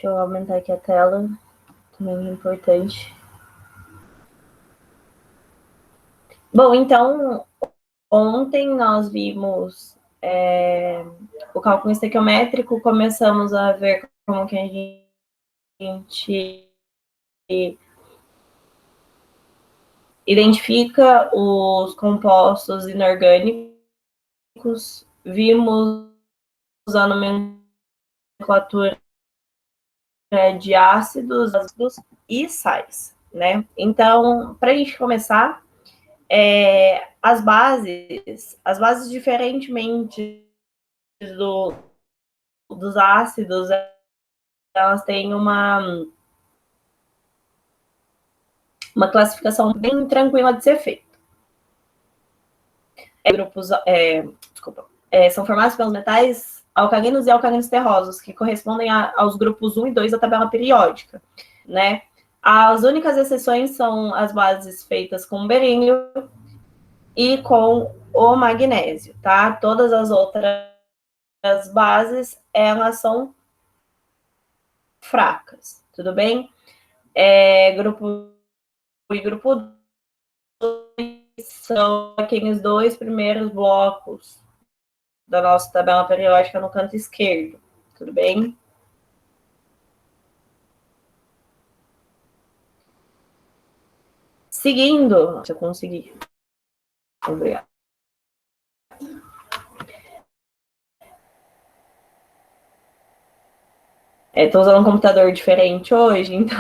Deixa eu aumentar aqui a tela, também é importante. Bom, então, ontem nós vimos o cálculo estequiométrico, começamos a ver como que a gente identifica os compostos inorgânicos, vimos a nomenclatura de ácidos e sais, né? Então, para a gente começar, as bases diferentemente dos ácidos, elas têm uma classificação bem tranquila de ser feita. São formados pelos metais alcalinos e alcalinos terrosos, que correspondem aos grupos 1 e 2 da tabela periódica, né? As únicas exceções são as bases feitas com berínio e com o magnésio, tá? Todas as outras bases, elas são fracas, tudo bem? Grupo 1 e grupo 2 são aqueles dois primeiros blocos da nossa tabela periódica no canto esquerdo, tudo bem? Seguindo, se eu conseguir. Obrigada. Estou usando um computador diferente hoje, então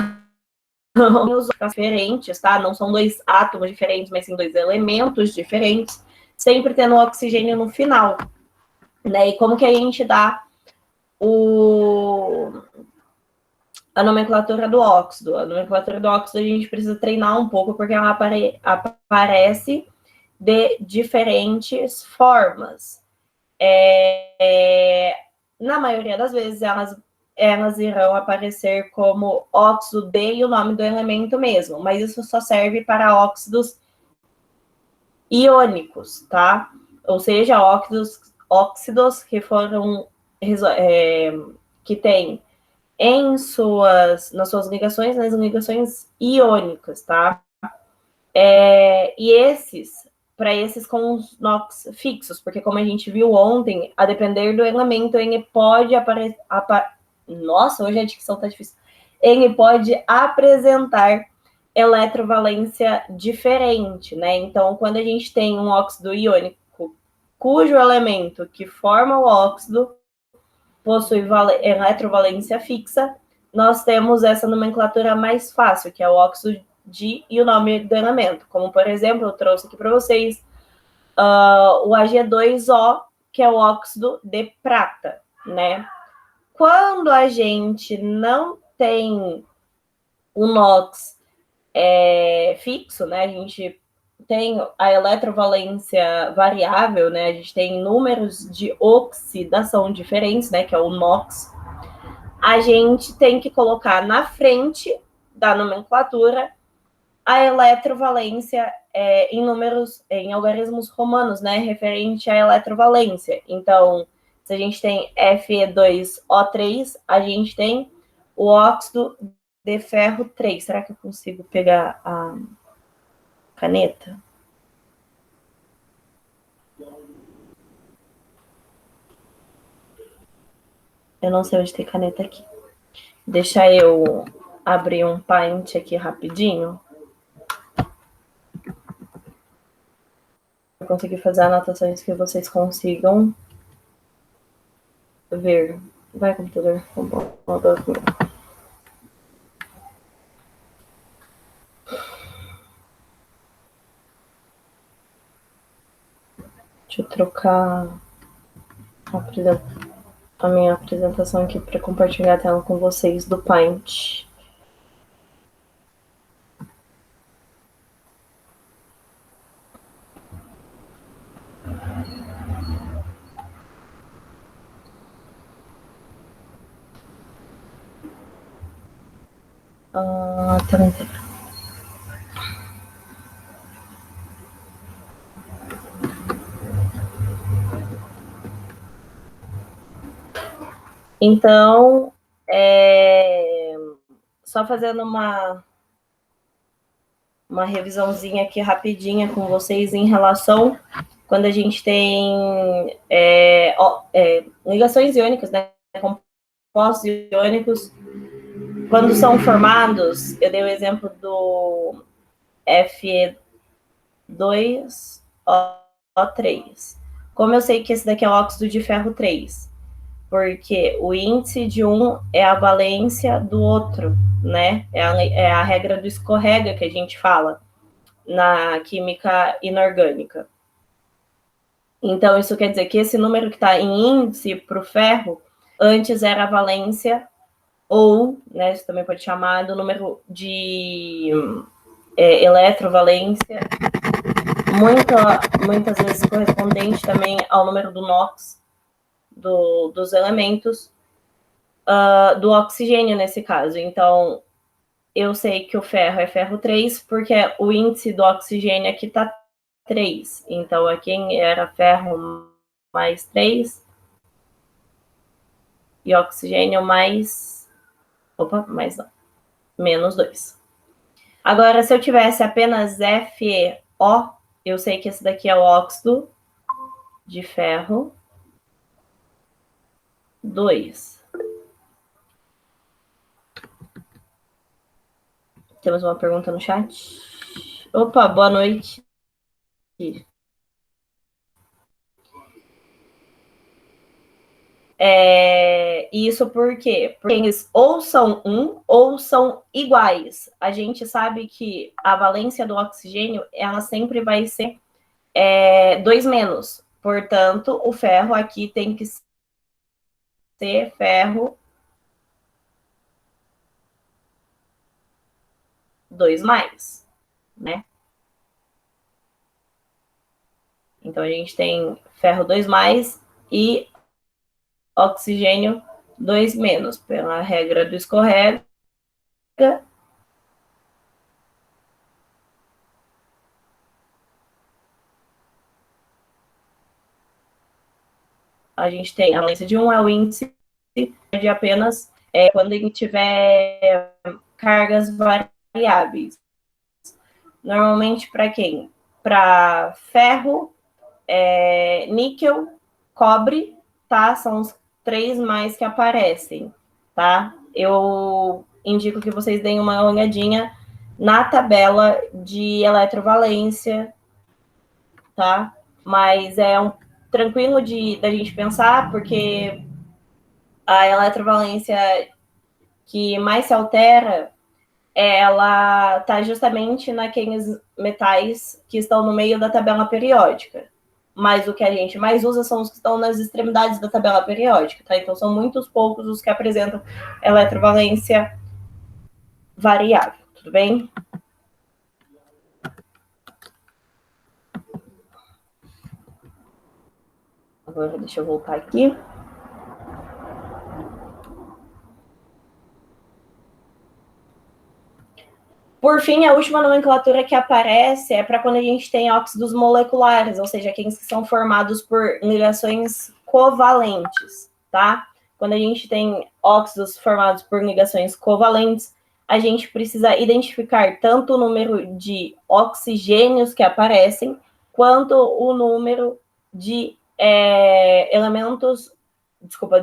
os diferentes, tá? Não são dois átomos diferentes, mas sim dois elementos diferentes, sempre tendo oxigênio no final, né? E como que a gente dá a nomenclatura do óxido? A nomenclatura do óxido a gente precisa treinar um pouco, porque ela aparece de diferentes formas. Na maioria das vezes, elas irão aparecer como óxido de e o nome do elemento mesmo, mas isso só serve para óxidos iônicos, tá? Ou seja, óxidos que foram que tem nas suas ligações, nas ligações iônicas, tá? E para esses com os NOx fixos, porque como a gente viu ontem, a depender do elemento, ele pode aparecer. Nossa, hoje a dicção tá difícil. Ele pode apresentar eletrovalência diferente, né? Então, quando a gente tem um óxido iônico, cujo elemento que forma o óxido possui eletrovalência fixa, nós temos essa nomenclatura mais fácil, que é o óxido de e o nome do elemento. Como, por exemplo, eu trouxe aqui para vocês o Ag2O, que é o óxido de prata, né? Quando a gente não tem o NOx fixo, né? A gente tem a eletrovalência variável, né? A gente tem números de oxidação diferentes, né? Que é o NOx. A gente tem que colocar na frente da nomenclatura a eletrovalência em algarismos romanos, né? Referente à eletrovalência. Então, se a gente tem Fe2O3, a gente tem o óxido de ferro 3. Será que eu consigo pegar a caneta? Eu não sei onde tem caneta aqui. Deixa eu abrir um Paint aqui rapidinho. Eu consegui fazer anotações que vocês consigam ver. Vai, computador. Deixa eu trocar a minha apresentação aqui para compartilhar a tela com vocês do Paint. Tela inteira. Então, só fazendo uma revisãozinha aqui rapidinha com vocês em relação quando a gente tem ligações iônicas, né? Compostos iônicos, quando são formados, eu dei o exemplo do Fe2O3. Como eu sei que esse daqui é o óxido de ferro 3? Porque o índice de um é a valência do outro, né? É a regra do escorrega que a gente fala na química inorgânica. Então, isso quer dizer que esse número que está em índice para o ferro, antes era a valência, ou, né, isso também pode chamar do número de eletrovalência, muitas vezes correspondente também ao número do NOx, dos elementos, do oxigênio nesse caso. Então, eu sei que o ferro é ferro 3, porque o índice do oxigênio aqui está 3. Então, aqui era ferro mais 3 e oxigênio mais... Opa, mais não. Menos 2. Agora, se eu tivesse apenas FeO, eu sei que esse daqui é o óxido de ferro 2. Temos uma pergunta no chat. Opa, boa noite. Isso por quê? Porque eles ou são ou são iguais. A gente sabe que a valência do oxigênio, ela sempre vai ser 2 menos. Portanto, o ferro aqui tem que ser ferro 2 mais, né? Então, a gente tem ferro 2 mais e oxigênio 2 menos, pela regra do escorrega. A gente tem a valência de 1 é o índice de apenas quando a gente tiver cargas variáveis. Normalmente para quem? Para ferro, níquel, cobre, tá? São os 3 mais que aparecem, tá? Eu indico que vocês deem uma olhadinha na tabela de eletrovalência, tá? Mas é tranquilo da gente pensar, porque a eletrovalência que mais se altera, ela está justamente naqueles metais que estão no meio da tabela periódica. Mas o que a gente mais usa são os que estão nas extremidades da tabela periódica, tá? Então, são muitos poucos os que apresentam eletrovalência variável, tudo bem? Agora, deixa eu voltar aqui. Por fim, a última nomenclatura que aparece é para quando a gente tem óxidos moleculares, ou seja, aqueles que são formados por ligações covalentes, tá? Quando a gente tem óxidos formados por ligações covalentes, a gente precisa identificar tanto o número de oxigênios que aparecem, quanto o número de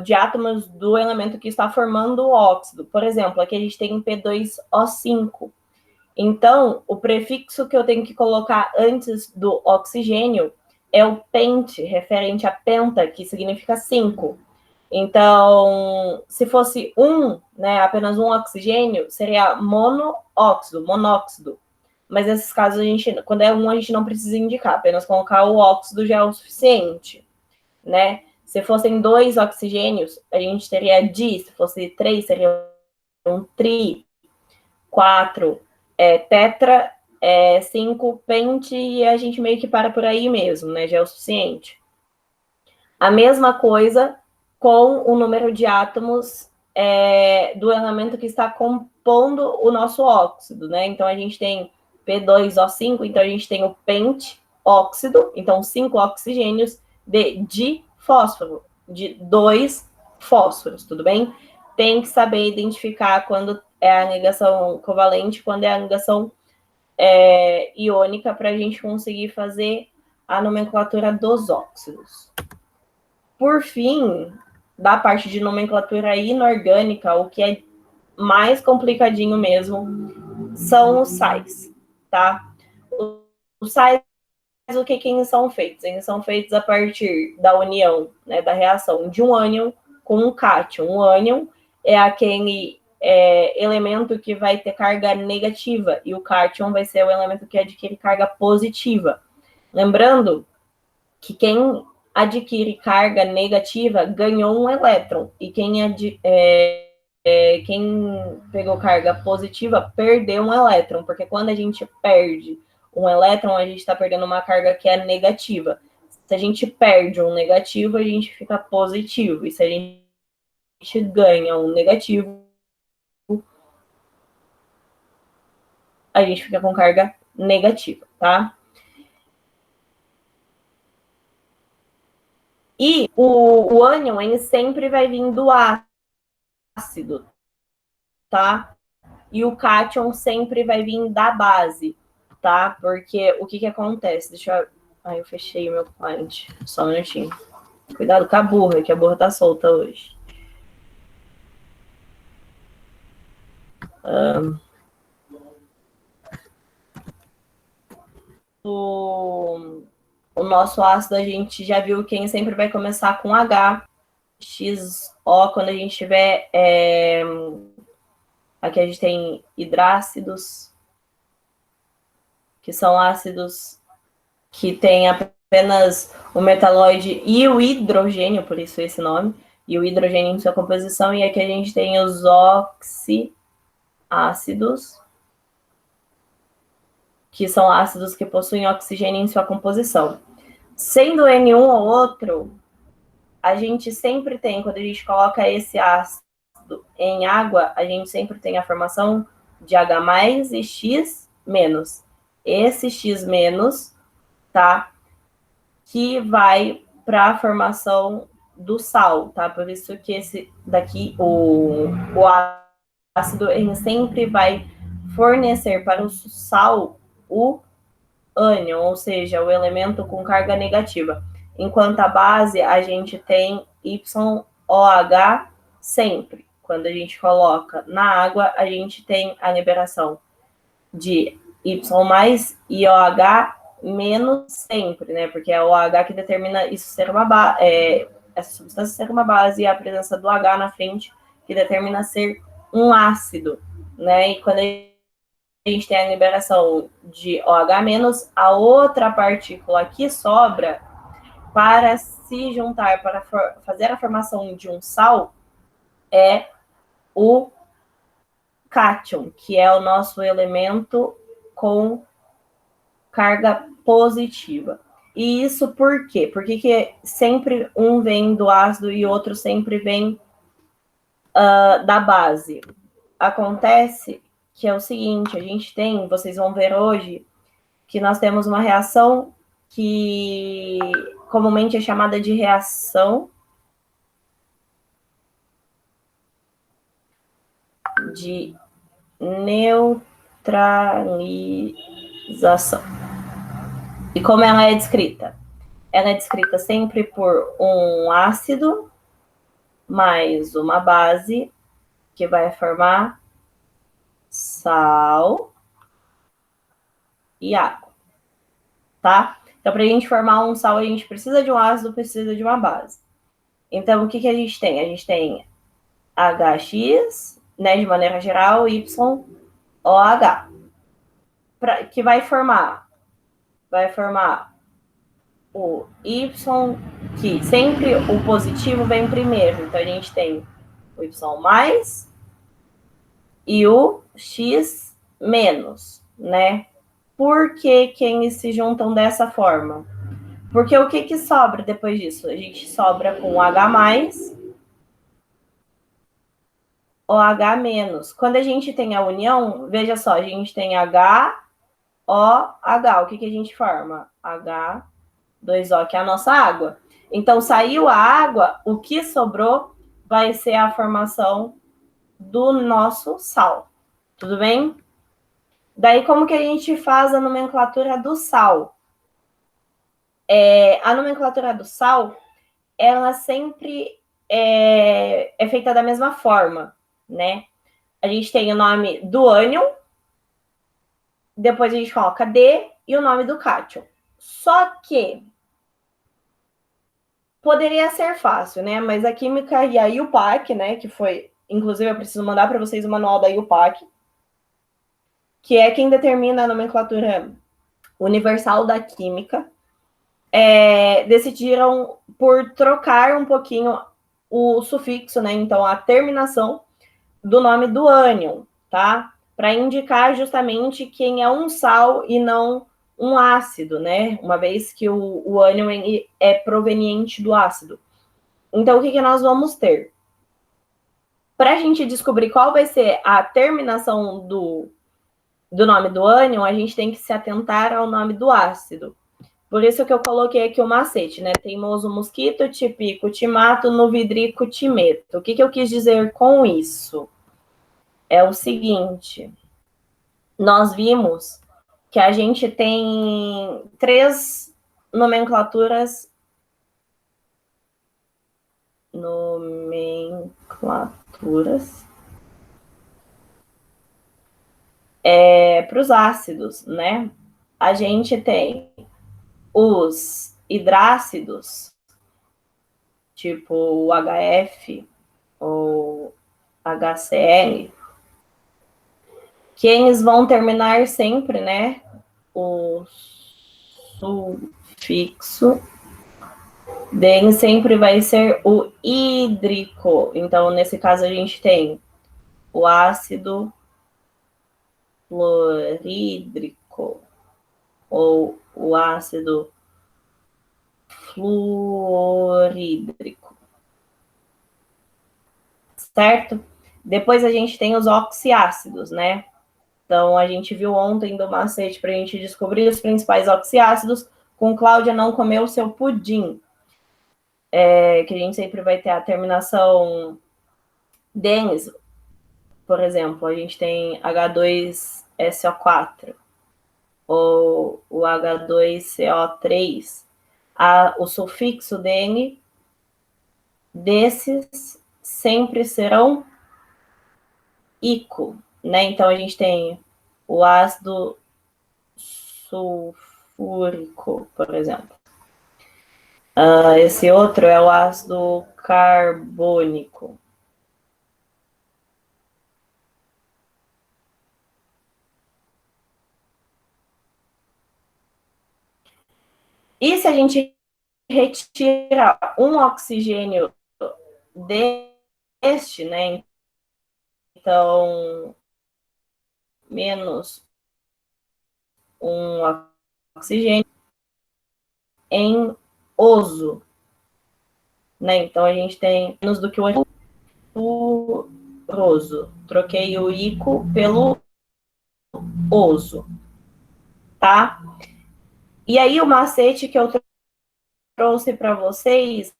de átomos do elemento que está formando o óxido. Por exemplo, aqui a gente tem P2O5. Então, o prefixo que eu tenho que colocar antes do oxigênio é o pent, referente a penta, que significa 5. Então, se fosse apenas um oxigênio, seria monóxido. Mas nesses casos, quando é a gente não precisa indicar, apenas colocar o óxido já é o suficiente, né? Se fossem 2 oxigênios, a gente teria di, se fosse 3, seria um tri, 4, tetra, 5, pente, e a gente meio que para por aí mesmo, né? Já é o suficiente. A mesma coisa com o número de átomos do elemento que está compondo o nosso óxido, né? Então, a gente tem P2O5, então a gente tem o pentóxido, então 5 oxigênios de difósforo, de 2 fósforos, tudo bem? Tem que saber identificar quando é a negação covalente, quando é a negação iônica, para a gente conseguir fazer a nomenclatura dos óxidos. Por fim, da parte de nomenclatura inorgânica, o que é mais complicadinho mesmo são os sais, tá? Os sais, o que eles são feitos? Eles são feitos a partir da união, né, da reação de um ânion com um cátion. Um ânion é aquele elemento que vai ter carga negativa e o cátion vai ser o elemento que adquire carga positiva. Lembrando que quem adquire carga negativa ganhou um elétron e quem pegou carga positiva perdeu um elétron, porque quando a gente perde um elétron, a gente está perdendo uma carga que é negativa. Se a gente perde um negativo, a gente fica positivo. E se a gente ganha um negativo, a gente fica com carga negativa, tá? E o ânion, ele sempre vai vir do ácido, tá? E o cátion sempre vai vir da base, tá? Porque o que acontece? Deixa eu... Ai, eu fechei o meu client. Só um minutinho. Cuidado com a burra, que a burra tá solta hoje. O nosso ácido, a gente já viu que sempre vai começar com H, XO, quando a gente tiver... Aqui a gente tem hidrácidos, que são ácidos que tem apenas o metalóide e o hidrogênio, por isso esse nome, e o hidrogênio em sua composição, e aqui a gente tem os oxiácidos, que são ácidos que possuem oxigênio em sua composição. Sendo N um ou outro, a gente sempre tem, quando a gente coloca esse ácido em água, a gente sempre tem a formação de H+ e X-. Esse X-, tá? Que vai para a formação do sal, tá? Por isso que esse daqui, o ácido, ele sempre vai fornecer para o sal o ânion, ou seja, o elemento com carga negativa. Enquanto a base, a gente tem YOH sempre. Quando a gente coloca na água, a gente tem a liberação de Y+ e OH- sempre, né? Porque é o OH que determina isso ser uma base, essa substância ser uma base, e a presença do H na frente que determina ser um ácido, né? E quando a gente tem a liberação de OH-, a outra partícula que sobra para se juntar, para fazer a formação de um sal, é o cátion, que é o nosso elemento com carga positiva. E isso por quê? Porque que sempre um vem do ácido e outro sempre vem da base. Acontece que é o seguinte, a gente tem, vocês vão ver hoje, que nós temos uma reação que comumente é chamada de reação de neutralização. E como ela é descrita? Ela é descrita sempre por um ácido mais uma base que vai formar sal e água, tá? Então, para a gente formar um sal, a gente precisa de um ácido, precisa de uma base. Então, o que a gente tem? A gente tem HX, né, de maneira geral, YOH, que vai formar o Y, que sempre o positivo vem primeiro. Então, a gente tem o Y+ e o X-, né? Por que eles se juntam dessa forma? Porque o que sobra depois disso? A gente sobra com H+, OH-. Quando a gente tem a união, veja só, a gente tem HOH. O que a gente forma? H2O, que é a nossa água. Então, saiu a água, o que sobrou vai ser a formação do nosso sal, Tudo bem? Daí, como que a gente faz a nomenclatura do sal? A nomenclatura do sal, ela sempre é feita da mesma forma, né? A gente tem o nome do ânion, depois a gente coloca D e o nome do cátion. Só que poderia ser fácil, né? Mas a química e a IUPAC, né? Que foi, inclusive, eu preciso mandar para vocês o manual da IUPAC, que é quem determina a nomenclatura universal da química, decidiram por trocar um pouquinho o sufixo, né? Então, a terminação do nome do ânion, tá? Para indicar justamente quem é um sal e não um ácido, né? Uma vez que o ânion é proveniente do ácido. Então, o que nós vamos ter? Para a gente descobrir qual vai ser a terminação do nome do ânion, a gente tem que se atentar ao nome do ácido. Por isso que eu coloquei aqui o macete, né? Teimoso mosquito, tipico, timato, nuvidrico, timeto. O que eu quis dizer com isso? É o seguinte, nós vimos que a gente tem 3 nomenclaturas para os ácidos, né? A gente tem os hidrácidos, tipo o HF ou HCl, que eles vão terminar sempre, né? O sufixo deles sempre vai ser o hídrico. Então, nesse caso, a gente tem o ácido fluorídrico ou o ácido fluorídrico, certo? Depois a gente tem os oxiácidos, né? Então, a gente viu ontem do macete para a gente descobrir os principais oxiácidos. Com Cláudia não comeu o seu pudim, que a gente sempre vai ter a terminação denis. Por exemplo, a gente tem H2SO4 ou o H2CO3. O sufixo DN desses sempre serão ico, né? Então, a gente tem o ácido sulfúrico, por exemplo. Esse outro é o ácido carbônico. E se a gente retira um oxigênio deste, né? Então, menos um oxigênio em oso, né? Então, a gente tem menos do que o furoso. Troquei o ico pelo oso, tá? E aí, o macete que eu trouxe para vocês,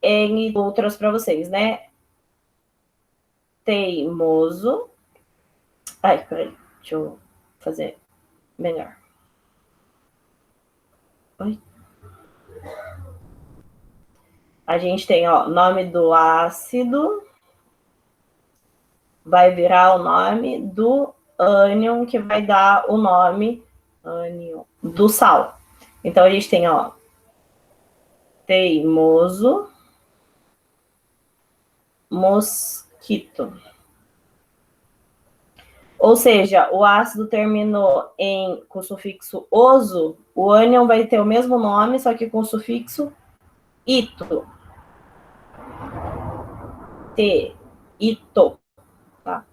eu trouxe para vocês, né? Teimoso. Ai, peraí, deixa eu fazer melhor. Oi. A gente tem, ó, nome do ácido, vai virar o nome do ânion, que vai dar o nome ânion, do sal. Então, a gente tem, ó, teimoso, mosquito. Ou seja, o ácido terminou com o sufixo oso, o ânion vai ter o mesmo nome, só que com o sufixo ito. Ito, tá?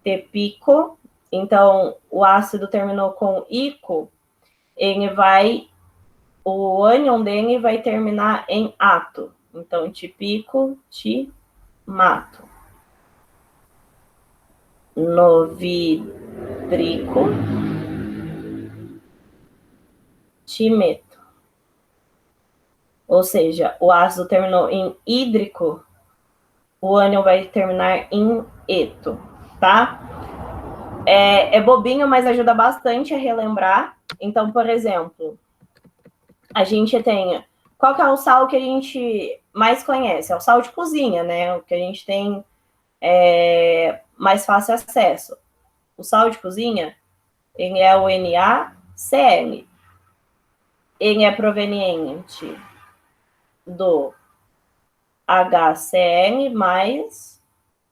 Tepico, então o ácido terminou com ico, o ânion dele vai terminar em ato. Então, tipico, timato. Novidrico, timeto. Ou seja, o ácido terminou em hídrico, o ânion vai terminar em eto. tá? É bobinho, mas ajuda bastante a relembrar. Então, por exemplo, a gente tem... Qual que é o sal que a gente mais conhece? É o sal de cozinha, né? O que a gente tem mais fácil acesso. O sal de cozinha, ele é o NaCl. Ele é proveniente do HCl mais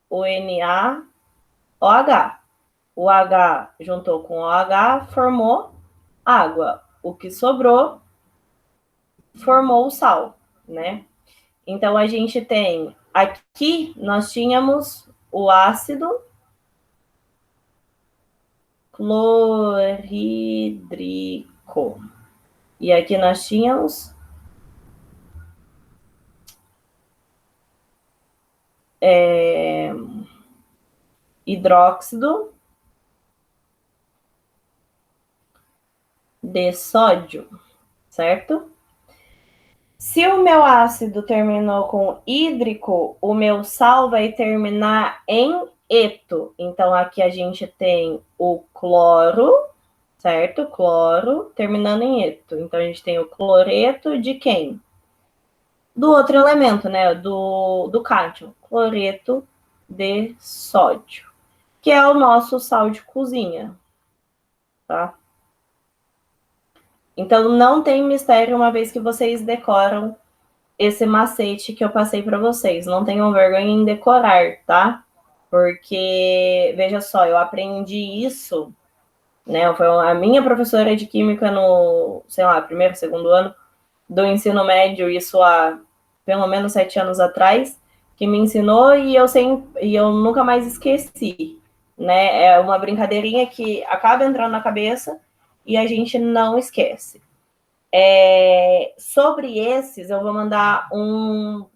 o NaOH. O H juntou com o OH, formou água. O que sobrou formou o sal, né? Então, a gente tem... Aqui, nós tínhamos o ácido clorídrico. E aqui nós tínhamos hidróxido de sódio, certo? Se o meu ácido terminou com hídrico, o meu sal vai terminar em eto. Então, aqui a gente tem o cloro, certo? Cloro, terminando em eto. Então, a gente tem o cloreto de quem? Do outro elemento, né? Do cátio. Cloreto de sódio, que é o nosso sal de cozinha, tá? Então, não tem mistério uma vez que vocês decoram esse macete que eu passei para vocês. Não tenham vergonha em decorar, tá? Porque, veja só, eu aprendi isso, né? Foi a minha professora de química no, sei lá, primeiro, segundo ano do ensino médio, isso há pelo menos 7 anos atrás, que me ensinou e eu nunca mais esqueci, né? É uma brincadeirinha que acaba entrando na cabeça e a gente não esquece. Sobre esses, eu vou mandar uma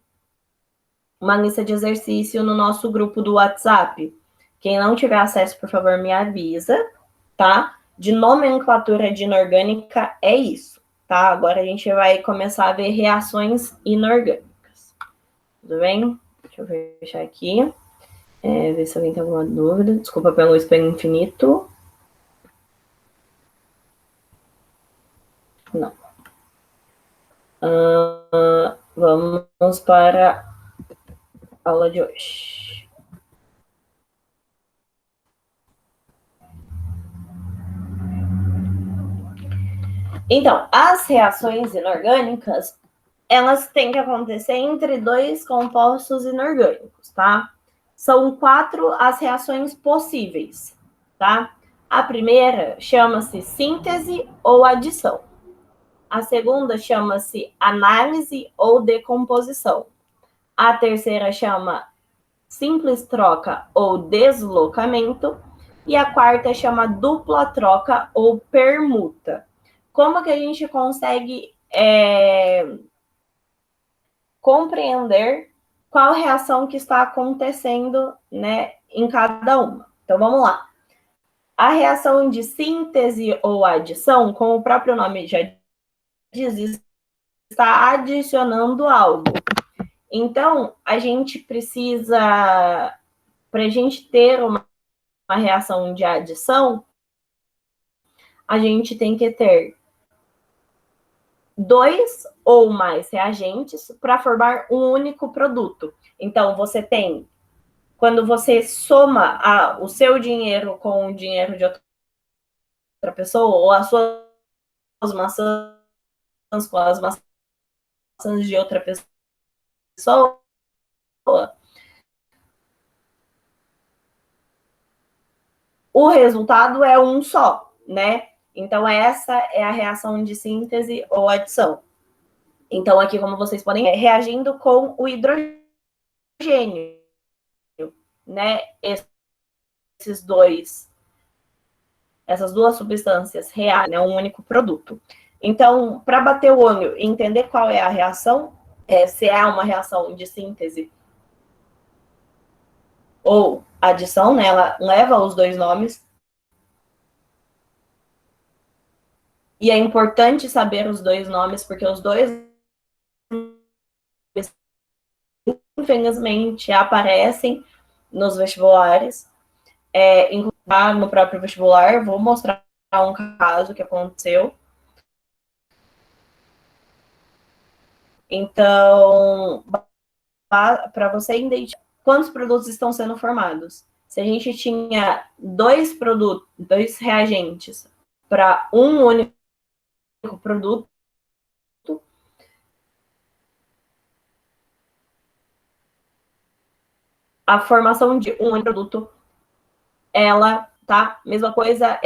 lista de exercício no nosso grupo do WhatsApp. Quem não tiver acesso, por favor, me avisa, tá? De nomenclatura de inorgânica é isso, tá? Agora a gente vai começar a ver reações inorgânicas. Tudo bem? Deixa eu fechar aqui. Ver se alguém tem alguma dúvida. Desculpa pelo espelho infinito. Não. Vamos para a aula de hoje. Então, as reações inorgânicas, elas têm que acontecer entre dois compostos inorgânicos, tá? São 4 as reações possíveis, tá? A primeira chama-se síntese ou adição. A segunda chama-se análise ou decomposição. A terceira chama simples troca ou deslocamento. E a quarta chama dupla troca ou permuta. Como que a gente consegue compreender qual reação que está acontecendo, né, em cada uma? Então, vamos lá. A reação de síntese ou adição, como o próprio nome já diz, está adicionando algo. Então, a gente precisa, para a gente ter uma reação de adição, a gente tem que ter 2 ou mais reagentes para formar um único produto. Então, você tem, quando você soma o seu dinheiro com o dinheiro de outra pessoa, ou as suas maçãs com as maçãs de outra pessoa, o resultado é um só, né? Então, essa é a reação de síntese ou adição. Então, aqui, como vocês podem ver, reagindo com o hidrogênio, né? Essas duas substâncias reagem a um único produto. Então, para bater o olho e entender qual é a reação, se é uma reação de síntese ou adição, né? Ela leva os dois nomes. E é importante saber os dois nomes, porque os dois, infelizmente, aparecem nos vestibulares. inclusive no próprio vestibular, vou mostrar um caso que aconteceu. Então, para você identificar quantos produtos estão sendo formados. Se a gente tinha dois reagentes para um único produto, a formação de um único produto, ela, tá? Mesma coisa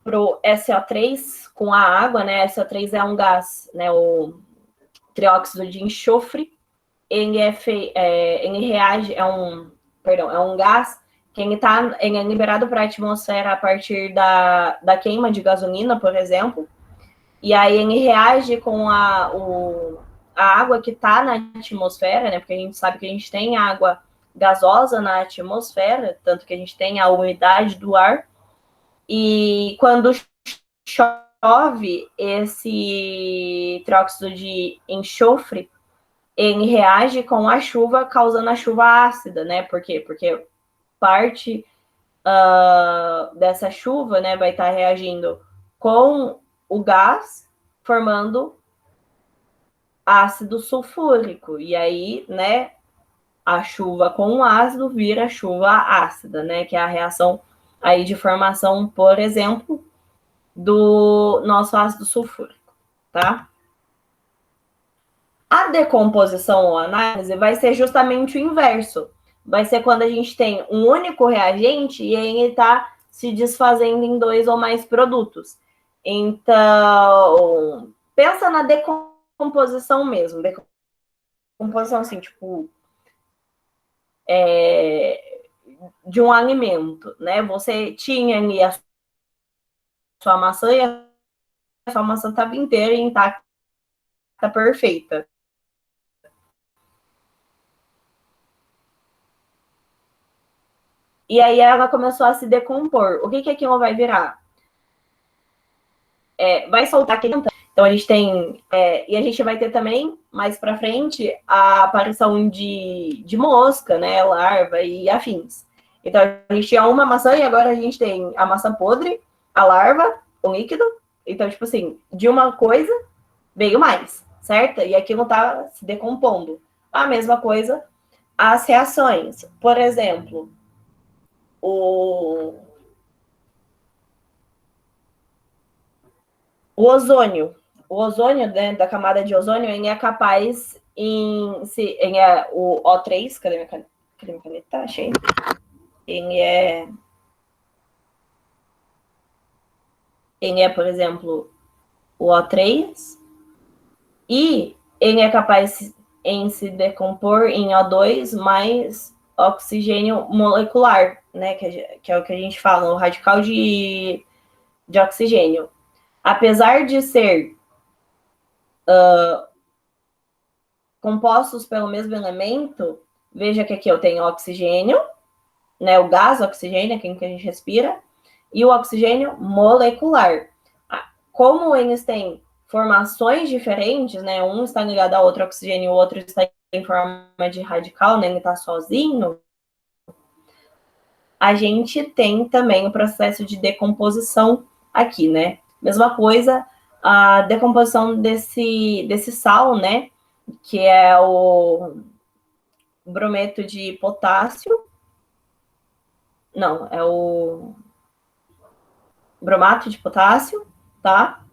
pro SO3 com a água, né? SO3 é um gás, né? O trióxido de enxofre. Ele reage, é um gás que ele é liberado para a atmosfera a partir da queima de gasolina, por exemplo, e aí ele reage com a água que está na atmosfera, né? Porque a gente sabe que a gente tem água gasosa na atmosfera, tanto que a gente tem a umidade do ar, e quando chove, esse trióxido de enxofre ele reage com a chuva, causando a chuva ácida, né? Por quê? Porque parte dessa chuva, né, vai estar reagindo com o gás, formando ácido sulfúrico. E aí, né, a chuva com o ácido vira chuva ácida, né? Que é a reação aí de formação, por exemplo, do nosso ácido sulfúrico, tá? A decomposição ou análise vai ser justamente o inverso. Vai ser quando a gente tem um único reagente e ele está se desfazendo em dois ou mais produtos. Então, pensa na decomposição mesmo. Decomposição, assim, tipo, de um alimento, né? Você tinha ali a sua maçã e a sua maçã estava inteira e intacta, perfeita. E aí ela começou a se decompor. O que aquilo vai virar? Vai soltar aquele. Então a gente tem. E a gente vai ter também, mais para frente, a aparição de mosca, né? Larva e afins. Então a gente tinha uma maçã e agora a gente tem a maçã podre, a larva, o líquido. Então, tipo assim, de uma coisa veio mais, certo? E aquilo tá se decompondo. A mesma coisa, as reações. Por exemplo, o ozônio. O ozônio, né, da camada de ozônio, ele é capaz ele é o O3, cadê minha caneta? Achei. Ele é, por exemplo, o O3, e ele é capaz em se decompor em O2 mais oxigênio molecular, né, que é o que a gente fala, o radical de oxigênio. Apesar de ser compostos pelo mesmo elemento, veja que aqui eu tenho oxigênio, né, o gás oxigênio, que a gente respira, e o oxigênio molecular. Como eles têm formações diferentes, né, um está ligado ao outro oxigênio, o outro está em forma de radical, né, ele está sozinho, a gente tem também o processo de decomposição aqui, né? Mesma coisa, a decomposição desse sal, né, que é o brometo de potássio. Não, é o bromato de potássio, tá?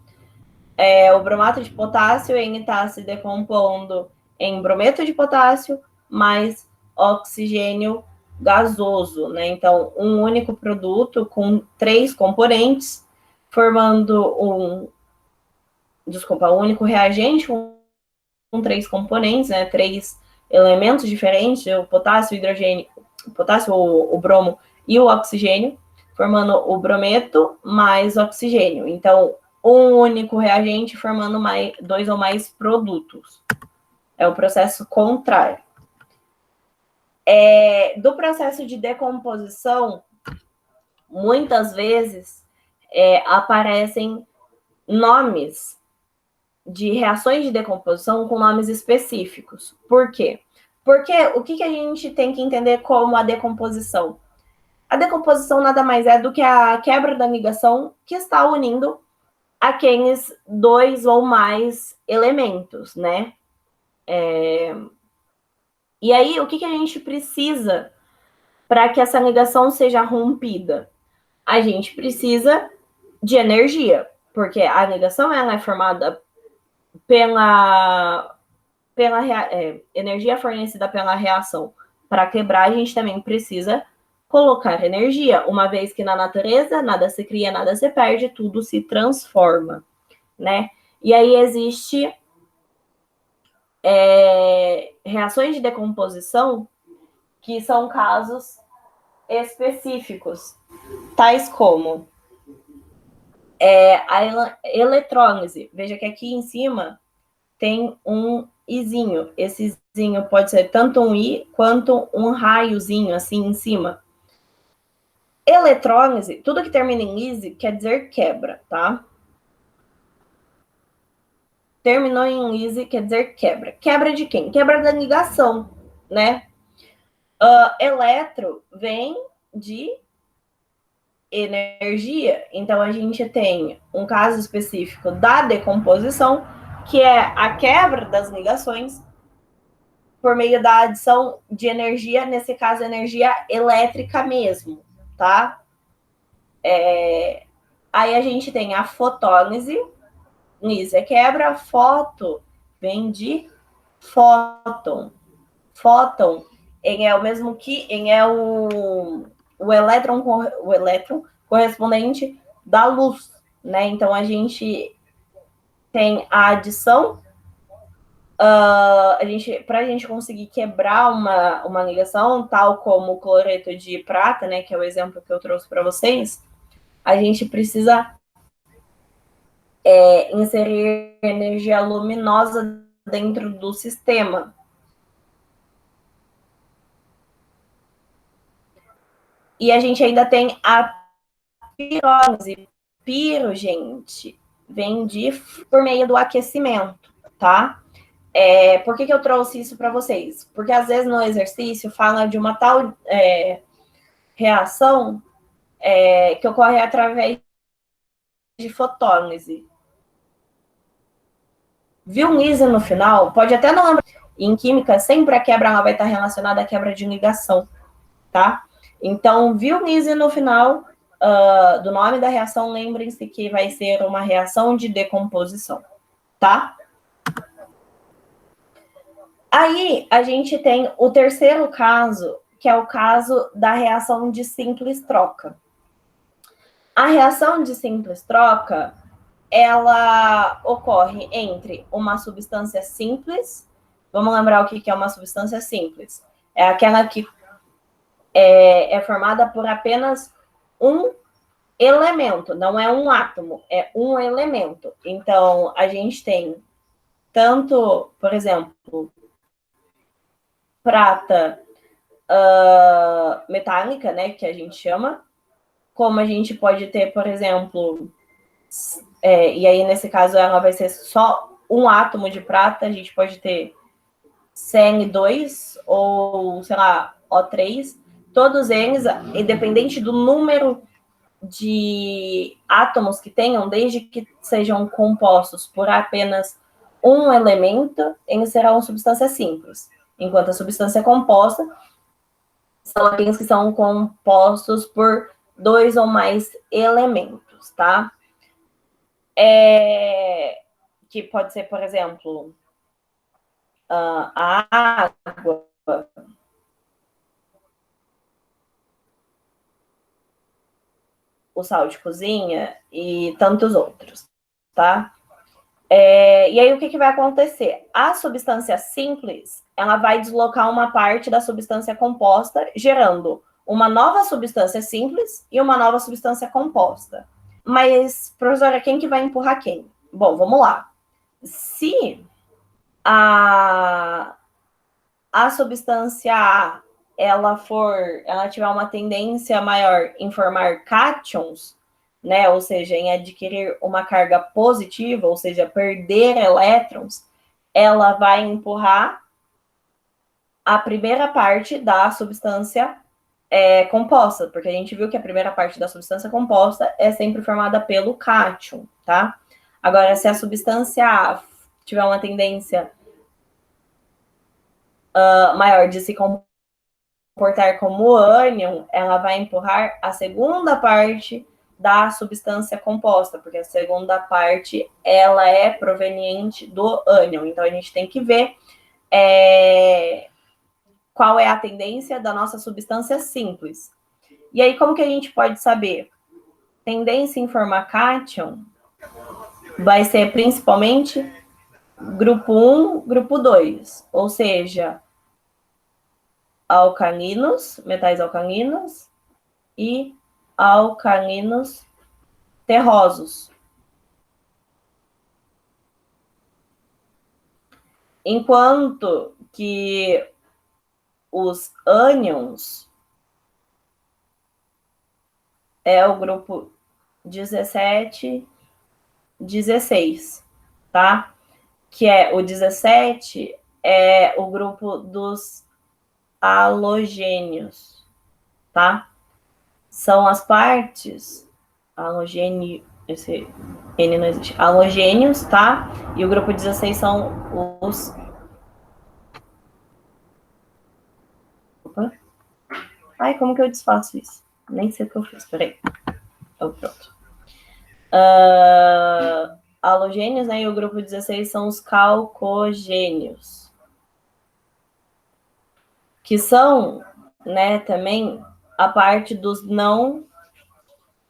O bromato de potássio, ele está se decompondo em brometo de potássio mais oxigênio gasoso, né? Então, um único produto com 3 componentes, formando um único reagente com 3 componentes, né? 3 elementos diferentes, o potássio, o hidrogênio, o bromo e o oxigênio, formando o brometo mais oxigênio. Então, um único reagente formando 2 ou mais produtos. É o processo contrário. Do processo de decomposição, muitas vezes aparecem nomes de reações de decomposição com nomes específicos. Por quê? Porque o que a gente tem que entender como a decomposição? A decomposição nada mais é do que a quebra da ligação que está unindo aqueles dois ou mais elementos, né? E aí, o que a gente precisa para que essa ligação seja rompida? A gente precisa de energia, porque a ligação ela é formada pela energia fornecida pela reação. Para quebrar, a gente também precisa colocar energia, uma vez que na natureza nada se cria, nada se perde, tudo se transforma, né? E aí existe reações de decomposição que são casos específicos, tais como a eletrólise. Veja que aqui em cima tem um izinho. Esse izinho pode ser tanto um i quanto um raiozinho assim em cima. Eletrólise, tudo que termina em lise quer dizer quebra, tá? Terminou em lise quer dizer quebra. Quebra de quem? Quebra da ligação, né? Eletro vem de energia. Então, a gente tem um caso específico da decomposição, que é a quebra das ligações por meio da adição de energia, nesse caso, energia elétrica mesmo, tá? Aí a gente tem a fotólise, lise é quebra, foto vem de fóton. Fóton, ele é o mesmo que, ele é o elétron correspondente da luz, né? Então, a gente tem a adição, para a gente conseguir quebrar uma ligação, tal como o cloreto de prata, né, que é o exemplo que eu trouxe para vocês, a gente precisa inserir energia luminosa dentro do sistema. E a gente ainda tem a pirólise. Piro, gente, vem por meio do aquecimento, tá? Por que eu trouxe isso para vocês? Porque às vezes no exercício fala de uma tal reação que ocorre através de fotólise. Viu um lise no final? Pode até não lembrar. Em química, sempre a quebra ela vai estar relacionada à quebra de ligação, tá? Então, viu um lise no final do nome da reação, lembrem-se que vai ser uma reação de decomposição, tá? Aí, a gente tem o terceiro caso, que é o caso da reação de simples troca. A reação de simples troca, ela ocorre entre uma substância simples. Vamos lembrar o que é uma substância simples. É aquela que é formada por apenas um elemento, não é um átomo, é um elemento. Então, a gente tem tanto, por exemplo, prata metálica, né, que a gente chama, como a gente pode ter, por exemplo, e aí nesse caso ela vai ser só um átomo de prata, a gente pode ter Cn2 ou, sei lá, O3, todos eles, independente do número de átomos que tenham, desde que sejam compostos por apenas um elemento, eles serão substâncias simples, enquanto a substância composta são aqueles que são compostos por dois ou mais elementos, tá? Que pode ser, por exemplo, a água, o sal de cozinha e tantos outros, tá? E aí, o que vai acontecer? A substância simples, ela vai deslocar uma parte da substância composta, gerando uma nova substância simples e uma nova substância composta. Mas, professora, quem que vai empurrar quem? Bom, vamos lá. Se a substância A, ela tiver uma tendência maior em formar cátions, né, ou seja, em adquirir uma carga positiva, ou seja, perder elétrons, ela vai empurrar a primeira parte da substância composta, porque a gente viu que a primeira parte da substância composta é sempre formada pelo cátion, tá? Agora, se a substância A tiver uma tendência maior de se comportar como ânion, ela vai empurrar a segunda parte da substância composta, porque a segunda parte ela é proveniente do ânion. Então, a gente tem que ver qual é a tendência da nossa substância simples. E aí, como que a gente pode saber? Tendência em formar cátion vai ser principalmente grupo 1, grupo 2, ou seja, alcalinos, metais alcalinos e alcalinos terrosos. Enquanto que os ânions é o grupo 17, 16, tá? Que é o 17 é o grupo dos halogênios, tá? São as partes halogênio, esse N não existe, halogênios, tá? E o grupo 16 são os... Opa. Ai, como que eu desfaço isso? Nem sei o que eu fiz, peraí. Oh, pronto. Halogênios, né? E o grupo 16 são os calcogênios. Que são, né, também a parte dos não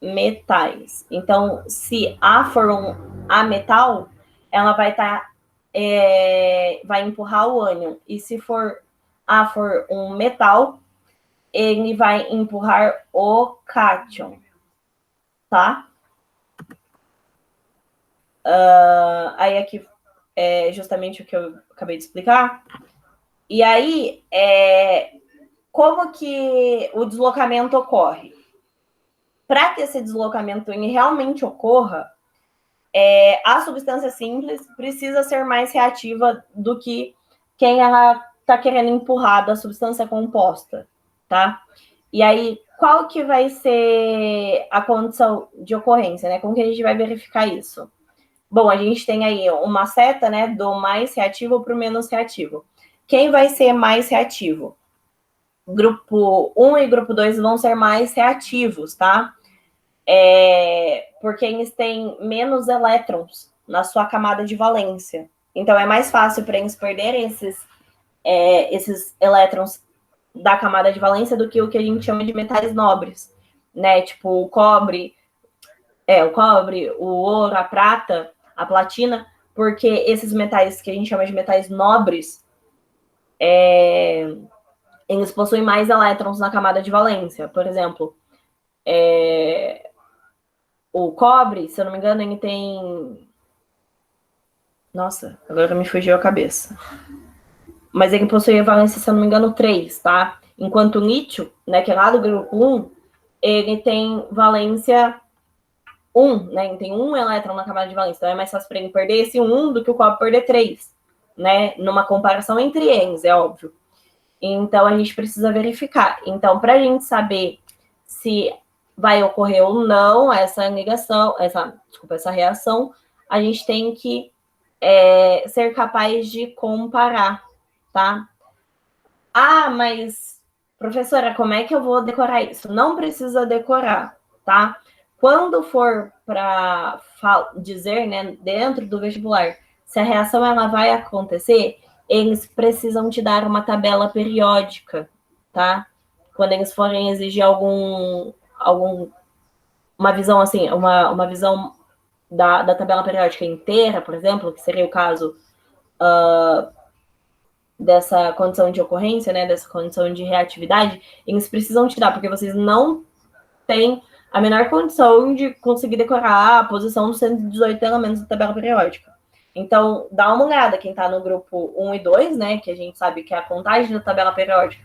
metais. Então, se A for um ametal, ela vai estar vai empurrar o ânion. E se for A for um metal, ele vai empurrar o cátion, tá? Aí aqui é justamente o que eu acabei de explicar. E aí, como que o deslocamento ocorre? Para que esse deslocamento realmente ocorra, a substância simples precisa ser mais reativa do que quem ela está querendo empurrar da substância composta, tá? E aí, qual que vai ser a condição de ocorrência, né? Como que a gente vai verificar isso? Bom, a gente tem aí uma seta, né, do mais reativo para o menos reativo. Quem vai ser mais reativo? Grupo 1 e grupo 2 vão ser mais reativos, tá? Porque eles têm menos elétrons na sua camada de valência. Então, é mais fácil para eles perderem esses elétrons da camada de valência do que o que a gente chama de metais nobres, né? Tipo o cobre, o ouro, a prata, a platina, porque esses metais que a gente chama de metais nobres, eles possuem mais elétrons na camada de valência. Por exemplo, o cobre, se eu não me engano, ele tem... Nossa, agora me fugiu a cabeça. Mas ele possui valência, se eu não me engano, 3, tá? Enquanto o lítio, né, que é lá do grupo 1, ele tem valência 1, né? Ele tem 1 elétron na camada de valência. Então é mais fácil para ele perder esse 1 do que o cobre perder 3, né? Numa comparação entre eles, é óbvio. Então a gente precisa verificar. Então, para a gente saber se vai ocorrer ou não essa ligação, essa reação, a gente tem que ser capaz de comparar, tá? Ah, mas, professora, como é que eu vou decorar isso? Não precisa decorar, tá? Quando for para dizer, né, dentro do vestibular, se a reação ela vai acontecer, eles precisam te dar uma tabela periódica, tá? Quando eles forem exigir uma visão assim, uma visão da tabela periódica inteira, por exemplo, que seria o caso dessa condição de ocorrência, né, dessa condição de reatividade, eles precisam te dar, porque vocês não têm a menor condição de conseguir decorar a posição dos 118 elementos da tabela periódica. Então, dá uma olhada, quem está no grupo 1 e 2, né, que a gente sabe que é a contagem da tabela periódica,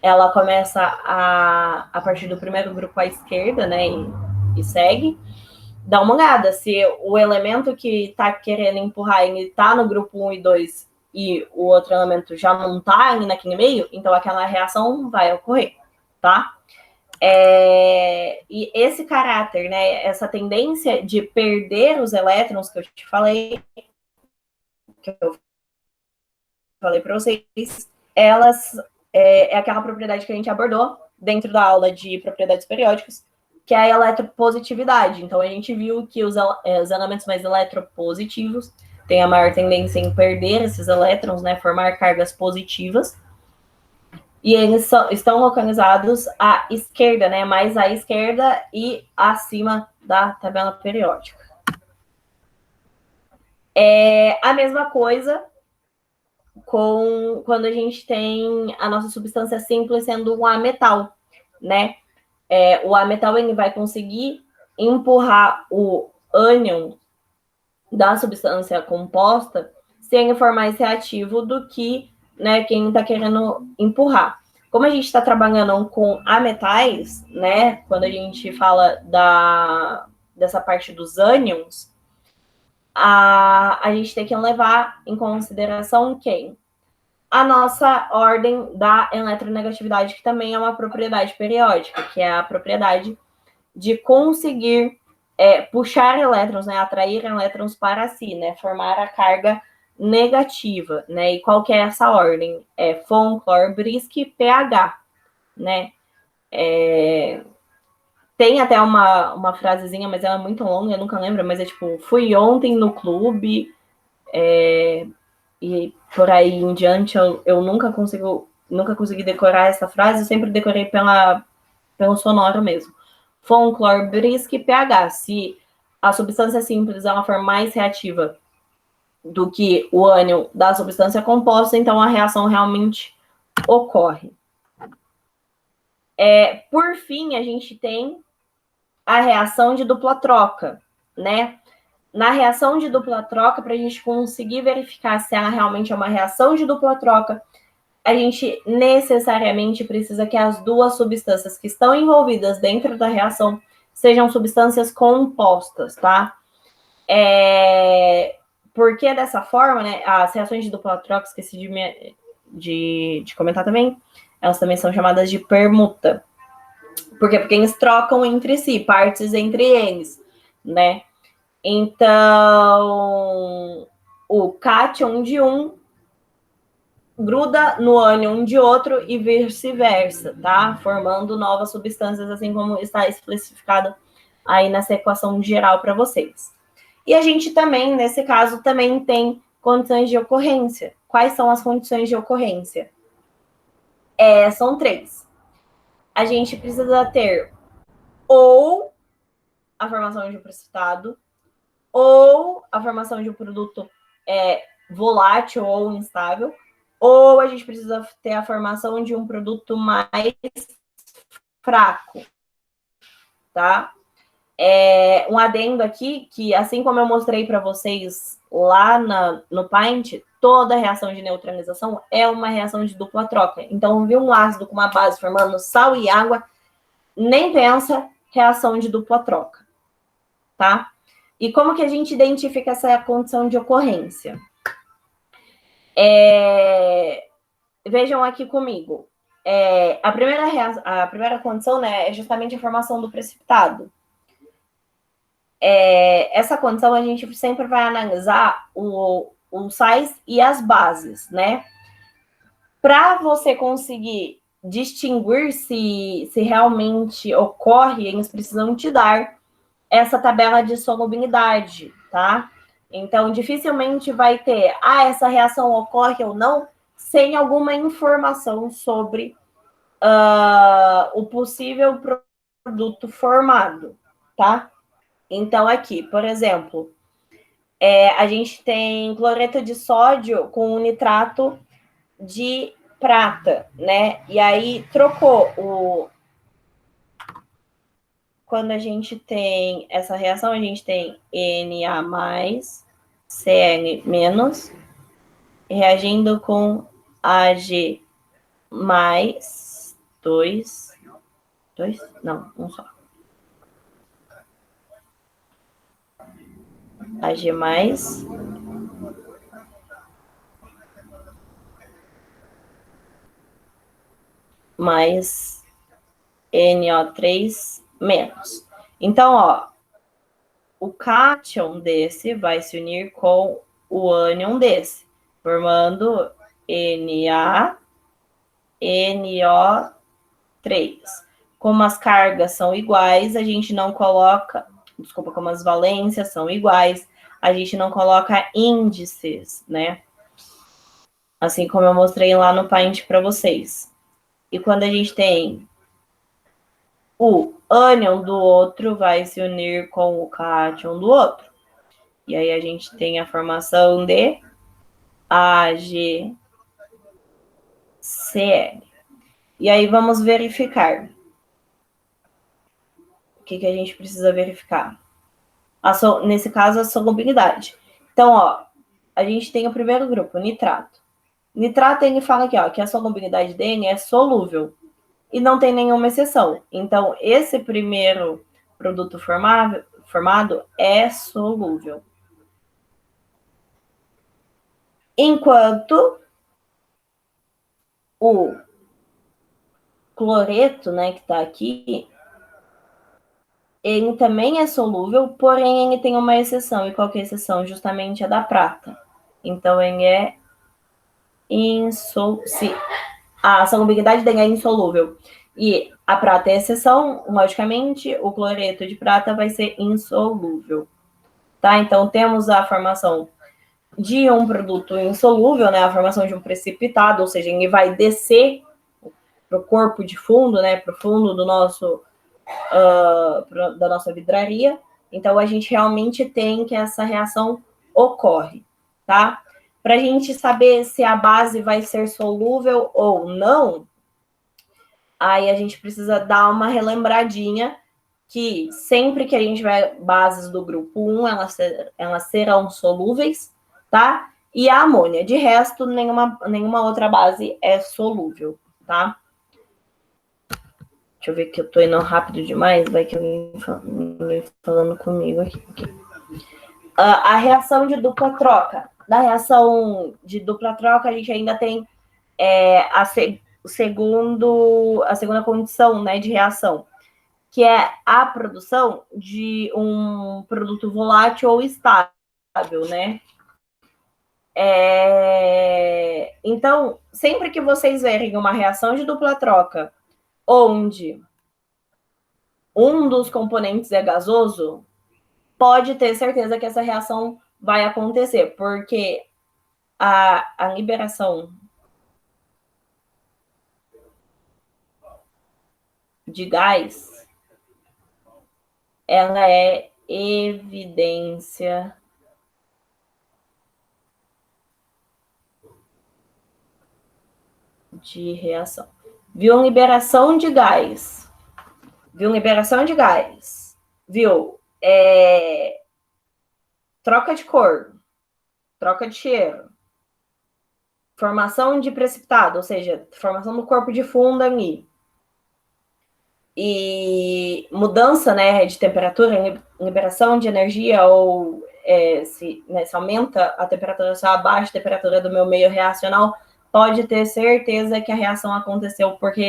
ela começa a partir do primeiro grupo à esquerda, né, e segue. Dá uma olhada, se o elemento que está querendo empurrar, ele está no grupo 1 e 2 e o outro elemento já não está ali naquele meio, então aquela reação vai ocorrer, tá? E esse caráter, né, essa tendência de perder os elétrons que eu te falei, que eu falei para vocês, elas é aquela propriedade que a gente abordou dentro da aula de propriedades periódicas, que é a eletropositividade. Então, a gente viu que os elementos mais eletropositivos têm a maior tendência em perder esses elétrons, né, formar cargas positivas, e eles estão localizados à esquerda, né, mais à esquerda e acima da tabela periódica. A mesma coisa quando a gente tem a nossa substância simples sendo um ametal, né? O ametal ele vai conseguir empurrar o ânion da substância composta sem ele for mais reativo do que, né, quem está querendo empurrar. Como a gente está trabalhando com ametais, né, quando a gente fala dessa parte dos ânions, a gente tem que levar em consideração quem? A nossa ordem da eletronegatividade, que também é uma propriedade periódica, que é a propriedade de conseguir puxar elétrons, né, atrair elétrons para si, né, formar a carga negativa, né, e qual que é essa ordem? Von, Clor, Brisk, pH, né, tem até uma frasezinha, mas ela é muito longa, eu nunca lembro, mas é tipo, fui ontem no clube, e por aí em diante eu nunca consegui decorar essa frase, eu sempre decorei pelo sonoro mesmo. Von, Clor, Brisk, pH. Se a substância simples ela for mais reativa do que o ânion da substância composta, então a reação realmente ocorre. Por fim, a gente tem a reação de dupla troca, né? Na reação de dupla troca, para a gente conseguir verificar se ela realmente é uma reação de dupla troca, a gente necessariamente precisa que as duas substâncias que estão envolvidas dentro da reação sejam substâncias compostas, tá? Porque dessa forma, né, as reações de dupla troca, esqueci de comentar também, elas também são chamadas de permuta. Por quê? Porque eles trocam entre si, partes entre eles, né? Então, o cátion de um gruda no ânion de outro e vice-versa, tá? Formando novas substâncias, assim como está especificado aí nessa equação geral para vocês. E a gente também, nesse caso, também tem condições de ocorrência. Quais são as condições de ocorrência? São 3. A gente precisa ter ou a formação de um precipitado, ou a formação de um produto volátil ou instável, ou a gente precisa ter a formação de um produto mais fraco, tá? Um adendo aqui, que assim como eu mostrei para vocês lá no Paint, toda reação de neutralização é uma reação de dupla troca. Então, viu um ácido com uma base formando sal e água, nem pensa reação de dupla troca, tá? E como que a gente identifica essa condição de ocorrência? Vejam aqui comigo. A primeira condição, né, é justamente a formação do precipitado. Essa condição a gente sempre vai analisar os sais e as bases, né? Para você conseguir distinguir se realmente ocorre, eles precisam te dar essa tabela de solubilidade, tá? Então, dificilmente vai ter, essa reação ocorre ou não, sem alguma informação sobre o possível produto formado, tá? Então, aqui, por exemplo, a gente tem cloreto de sódio com nitrato de prata, né? E aí trocou quando a gente tem essa reação, a gente tem Na+, Cl-, reagindo com Ag+, dois, não, um só. Ag+, mais NO3 menos. Então, ó, o cátion desse vai se unir com o ânion desse, formando NaNO3. Como as cargas são iguais, a gente não coloca, desculpa, como as valências são iguais, a gente não coloca índices, né? Assim como eu mostrei lá no Paint para vocês. E quando a gente tem o ânion do outro, vai se unir com o cátion do outro. E aí a gente tem a formação de AgCl. E aí vamos verificar. O que a gente precisa verificar? Nesse caso, a solubilidade. Então, ó, a gente tem o primeiro grupo, nitrato. Nitrato, ele fala aqui, ó, que a solubilidade dele é solúvel. E não tem nenhuma exceção. Então, esse primeiro produto formado é solúvel. Enquanto o cloreto, né, que está aqui, ele também é solúvel, porém ele tem uma exceção. E qual que é a exceção? Justamente a da prata. Então, ele é insolúvel. A solubilidade dele é insolúvel. E a prata é exceção, logicamente, o cloreto de prata vai ser insolúvel. Tá? Então, temos a formação de um produto insolúvel, né? A formação de um precipitado, ou seja, ele vai descer para o corpo de fundo, né? Para o fundo do nosso, da nossa vidraria. Então, a gente realmente tem que essa reação ocorre, tá? Para a gente saber se a base vai ser solúvel ou não, aí a gente precisa dar uma relembradinha que sempre que a gente tiver bases do grupo 1, elas serão solúveis, tá? E a amônia. De resto, nenhuma outra base é solúvel, tá? Deixa eu ver que eu tô indo rápido demais, vai que alguém falando comigo aqui. A reação de dupla troca. Da reação de dupla troca, a gente ainda tem a segunda condição, né, de reação, que é a produção de um produto volátil ou estável, né? Então, sempre que vocês verem uma reação de dupla troca onde um dos componentes é gasoso, pode ter certeza que essa reação vai acontecer, porque a liberação de gás, ela é evidência de reação. Viu liberação de gás. Viu? Troca de cor. Troca de cheiro. Formação de precipitado, ou seja, formação do corpo de fundo ali. E mudança, né, de temperatura, liberação de energia, ou se aumenta a temperatura, se abaixa a temperatura do meu meio reacional, pode ter certeza que a reação aconteceu, porque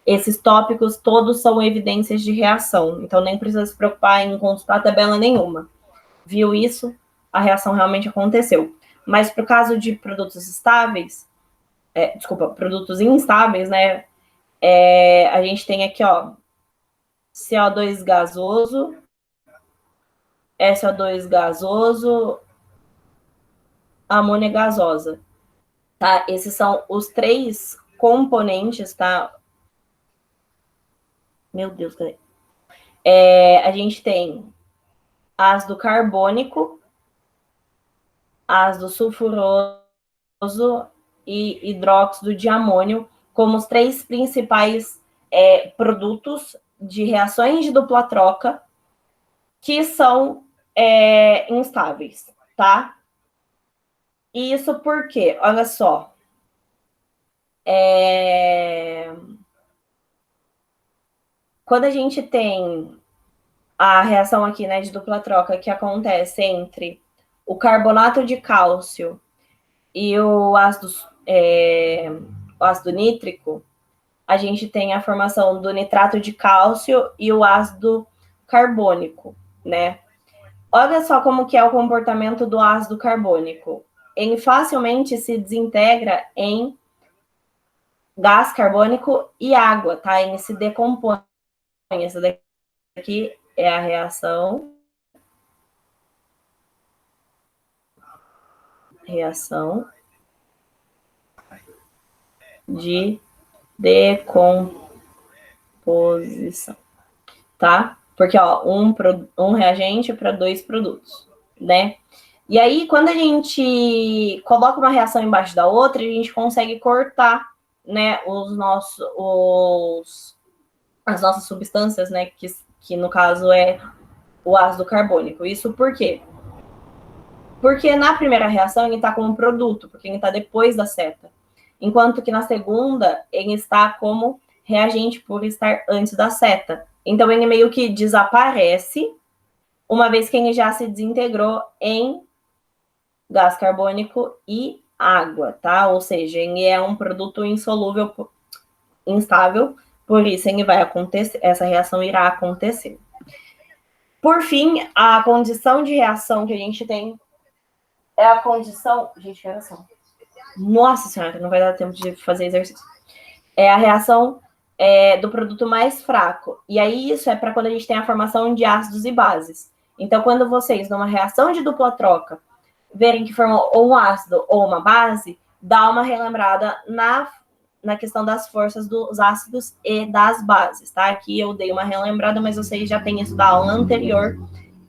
esses tópicos todos são evidências de reação. Então, nem precisa se preocupar em consultar tabela nenhuma. Viu isso? A reação realmente aconteceu. Mas, para o caso de produtos estáveis, produtos instáveis, né? A gente tem aqui, ó, CO2 gasoso, SO2 gasoso, amônia gasosa. Tá? Esses são os 3 componentes, tá? Meu Deus, cadê? A gente tem ácido carbônico, ácido sulfuroso e hidróxido de amônio como os 3 principais produtos de reações de dupla troca que são instáveis, tá? E isso porque, olha só, quando a gente tem a reação aqui, né, de dupla troca que acontece entre o carbonato de cálcio e o ácido nítrico, a gente tem a formação do nitrato de cálcio e o ácido carbônico, né? Olha só como que é o comportamento do ácido carbônico. Ele facilmente se desintegra em gás carbônico e água, tá? Ele se decompõe. Essa daqui é a reação de decomposição, tá? Porque, ó, um reagente para 2 produtos, né? E aí, quando a gente coloca uma reação embaixo da outra, a gente consegue cortar, né, as nossas substâncias, né, que no caso é o ácido carbônico. Isso por quê? Porque na primeira reação ele está como produto, porque ele está depois da seta. Enquanto que na segunda ele está como reagente por estar antes da seta. Então ele meio que desaparece, uma vez que ele já se desintegrou em gás carbônico e água, tá? Ou seja, ele é um produto insolúvel, instável, por isso ele vai acontecer, essa reação irá acontecer. Por fim, a condição de reação que a gente tem é a condição... Gente, que oração. Nossa senhora, não vai dar tempo de fazer exercício. É a reação do produto mais fraco. E aí isso é para quando a gente tem a formação de ácidos e bases. Então, quando vocês, numa reação de dupla troca, verem que formou ou um ácido ou uma base, dá uma relembrada na questão das forças dos ácidos e das bases, tá? Aqui eu dei uma relembrada, mas vocês já têm isso da aula anterior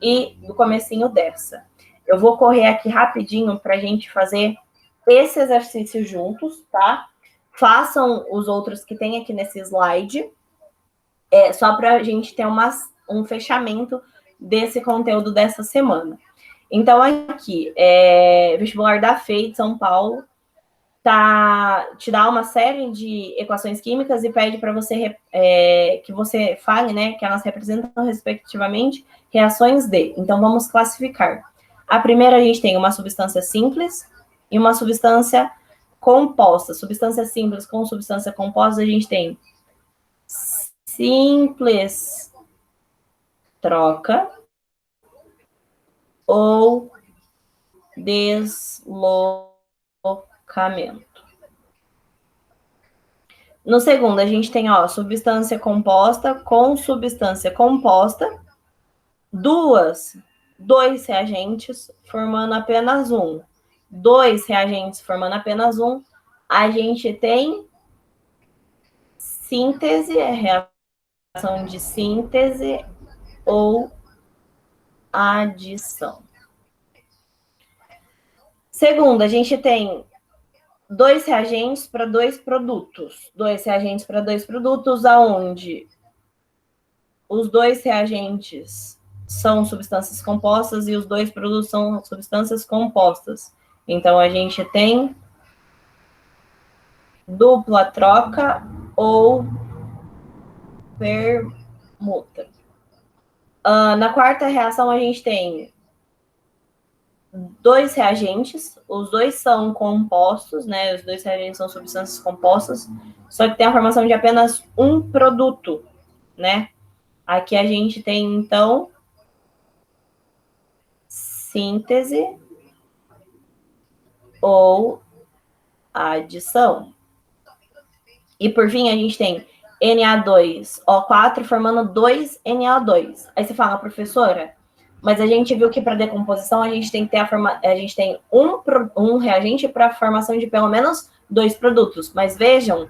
e do comecinho dessa. Eu vou correr aqui rapidinho para a gente fazer esse exercício juntos, tá? Façam os outros que tem aqui nesse slide, só para a gente ter um fechamento desse conteúdo dessa semana. Então, aqui, vestibular da FEI de São Paulo, te dá uma série de equações químicas e pede para você que você fale, né, que elas representam, respectivamente, reações de. Então, vamos classificar. A primeira, a gente tem uma substância simples e uma substância composta. Substância simples com substância composta, a gente tem simples troca ou deslocamento. No segundo, a gente tem, ó, substância composta com substância composta, dois reagentes formando apenas um. Dois reagentes formando apenas um, a gente tem síntese, reação de síntese ou adição. Segundo, a gente tem dois reagentes para dois produtos. Dois reagentes para dois produtos, aonde os dois reagentes são substâncias compostas e os dois produtos são substâncias compostas. Então, a gente tem dupla troca ou permuta. Na quarta reação, a gente tem dois reagentes, os dois são compostos, né? Os dois reagentes são substâncias compostas, só que tem a formação de apenas um produto, né? Aqui a gente tem, então, síntese ou adição. E por fim, a gente tem Na2O4 formando 2 Na2. Aí você fala, professora, mas a gente viu que para decomposição a gente tem que ter a gente tem um reagente para formação de pelo menos 2 produtos. Mas vejam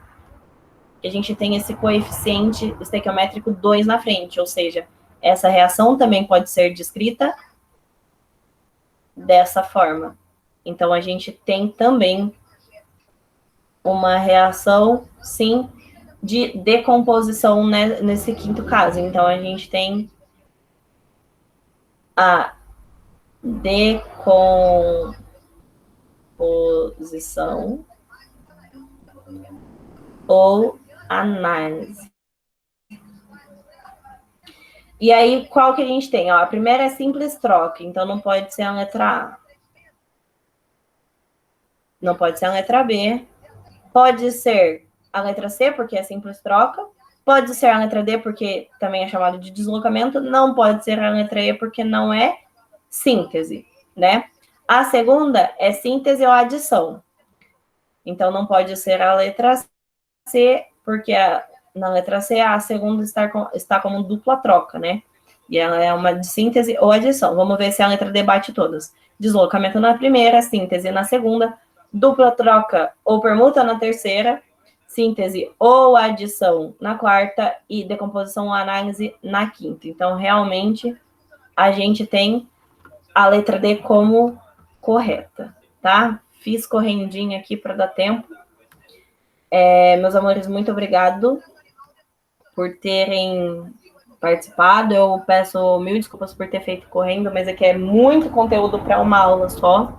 que a gente tem esse coeficiente estequiométrico 2 na frente, ou seja, essa reação também pode ser descrita dessa forma. Então, a gente tem também uma reação, sim, de decomposição, né, nesse quinto caso. Então, a gente tem a decomposição ou análise. E aí, qual que a gente tem? Ó, a primeira é simples troca, então não pode ser a letra A. Não pode ser a letra B. Pode ser a letra C, porque é simples troca. Pode ser a letra D, porque também é chamado de deslocamento. Não pode ser a letra E, porque não é síntese, né? A segunda é síntese ou adição. Então, não pode ser a letra C, porque na letra C a segunda está como dupla troca, né? E ela é uma de síntese ou adição. Vamos ver se a letra D bate todas. Deslocamento na primeira, síntese na segunda, dupla troca ou permuta na terceira, síntese ou adição na quarta e decomposição ou análise na quinta. Então, realmente, a gente tem a letra D como correta, tá? Fiz correndinha aqui para dar tempo. Meus amores, muito obrigado por terem participado. Eu peço mil desculpas por ter feito correndo, mas aqui é muito conteúdo para uma aula só.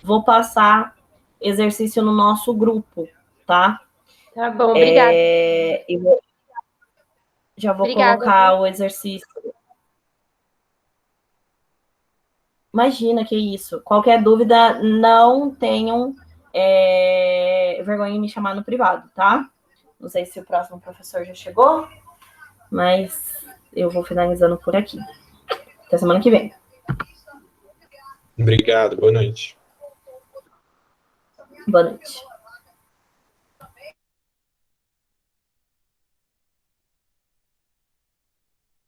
Vou passar exercício no nosso grupo, tá? Tá bom, obrigada. Já vou colocar o exercício. Imagina, que isso. Qualquer dúvida, não tenham vergonha em me chamar no privado, tá? Não sei se o próximo professor já chegou, mas eu vou finalizando por aqui. Até semana que vem. Obrigado, boa noite. Boa noite.